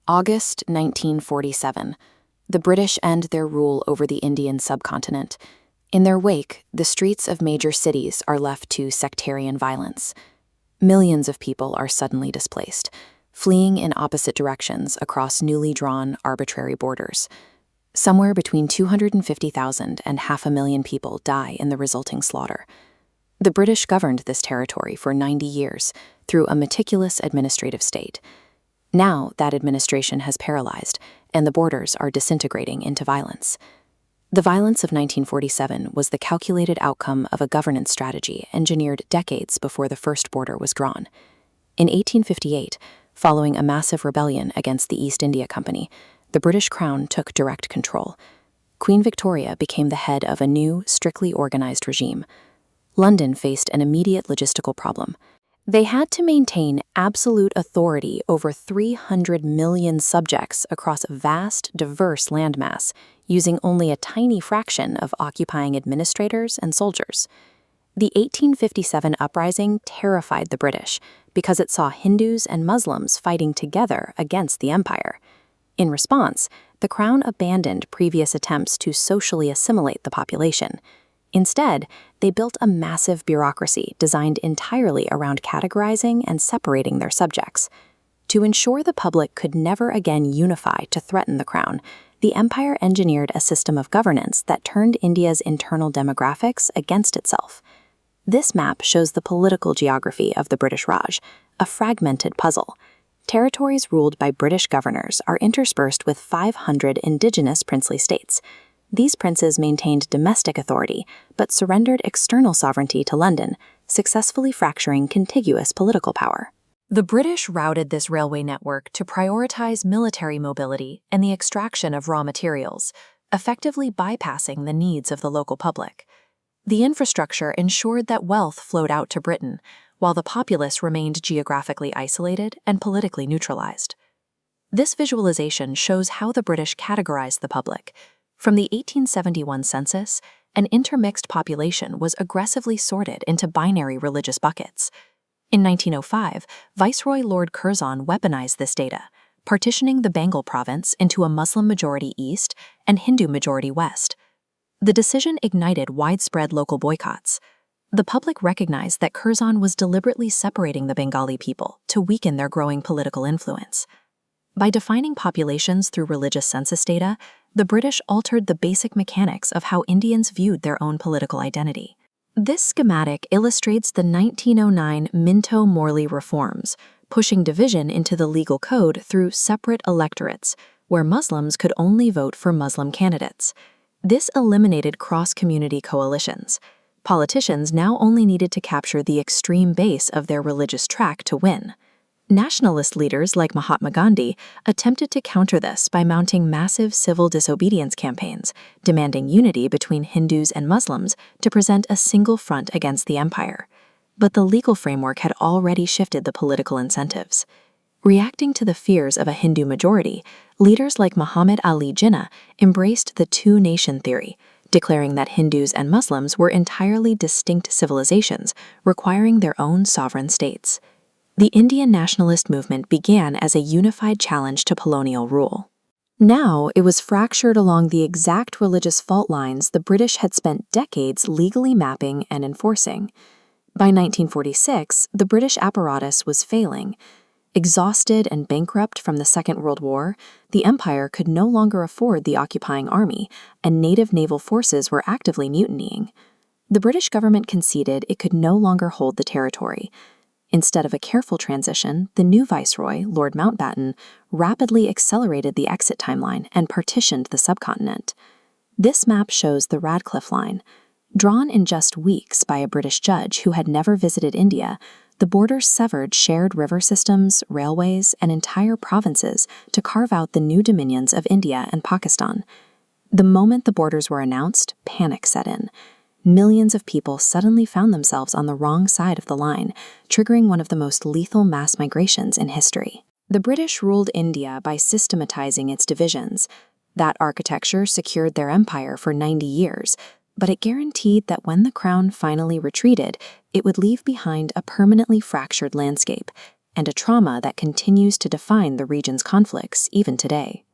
August 1947. The British end their rule over the Indian subcontinent. In their wake, the streets of major cities are left to sectarian violence. Millions of people are suddenly displaced, fleeing in opposite directions across newly drawn arbitrary borders. Somewhere between 250,000 and 500,000 people die in the resulting slaughter. The British governed this territory for 90 years through a meticulous administrative state. Now that administration has paralyzed, and the borders are disintegrating into violence. The violence of 1947 was the calculated outcome of a governance strategy engineered decades before the first border was drawn. In 1858, following a massive rebellion against the East India Company, the British Crown took direct control. Queen Victoria became the head of a new, strictly organized regime. London faced an immediate logistical problem. They had to maintain absolute authority over 300 million subjects across a vast, diverse landmass, using only a tiny fraction of occupying administrators and soldiers. The 1857 uprising terrified the British because it saw Hindus and Muslims fighting together against the empire. In response, the Crown abandoned previous attempts to socially assimilate the population. Instead, they built a massive bureaucracy designed entirely around categorizing and separating their subjects. To ensure the public could never again unify to threaten the Crown, the empire engineered a system of governance that turned India's internal demographics against itself. This map shows the political geography of the British Raj, a fragmented puzzle. Territories ruled by British governors are interspersed with 500 indigenous princely states. These princes maintained domestic authority, but surrendered external sovereignty to London, successfully fracturing contiguous political power. The British routed this railway network to prioritize military mobility and the extraction of raw materials, effectively bypassing the needs of the local public. The infrastructure ensured that wealth flowed out to Britain, while the populace remained geographically isolated and politically neutralized. This visualization shows how the British categorized the public. From the 1871 census, an intermixed population was aggressively sorted into binary religious buckets. In 1905, Viceroy Lord Curzon weaponized this data, partitioning the Bengal province into a Muslim-majority East and Hindu-majority West. The decision ignited widespread local boycotts. The public recognized that Curzon was deliberately separating the Bengali people to weaken their growing political influence. By defining populations through religious census data, the British altered the basic mechanics of how Indians viewed their own political identity. This schematic illustrates the 1909 Minto-Morley reforms, pushing division into the legal code through separate electorates, where Muslims could only vote for Muslim candidates. This eliminated cross-community coalitions. Politicians now only needed to capture the extreme base of their religious track to win. Nationalist leaders like Mahatma Gandhi attempted to counter this by mounting massive civil disobedience campaigns, demanding unity between Hindus and Muslims to present a single front against the empire. But the legal framework had already shifted the political incentives. Reacting to the fears of a Hindu majority, leaders like Muhammad Ali Jinnah embraced the two-nation theory, declaring that Hindus and Muslims were entirely distinct civilizations requiring their own sovereign states. The Indian nationalist movement began as a unified challenge to colonial rule. Now it was fractured along the exact religious fault lines the British had spent decades legally mapping and enforcing. By 1946, the British apparatus was failing. Exhausted and bankrupt from the Second World War, the empire could no longer afford the occupying army, and native naval forces were actively mutinying. The British government conceded it could no longer hold the territory. Instead of a careful transition, the new viceroy, Lord Mountbatten, rapidly accelerated the exit timeline and partitioned the subcontinent. This map shows the Radcliffe Line. Drawn in just weeks by a British judge who had never visited India, the borders severed shared river systems, railways, and entire provinces to carve out the new dominions of India and Pakistan. The moment the borders were announced, panic set in. Millions of people suddenly found themselves on the wrong side of the line, triggering one of the most lethal mass migrations in history. The British ruled India by systematizing its divisions. That architecture secured their empire for 90 years, but it guaranteed that when the crown finally retreated, it would leave behind a permanently fractured landscape, and a trauma that continues to define the region's conflicts even today.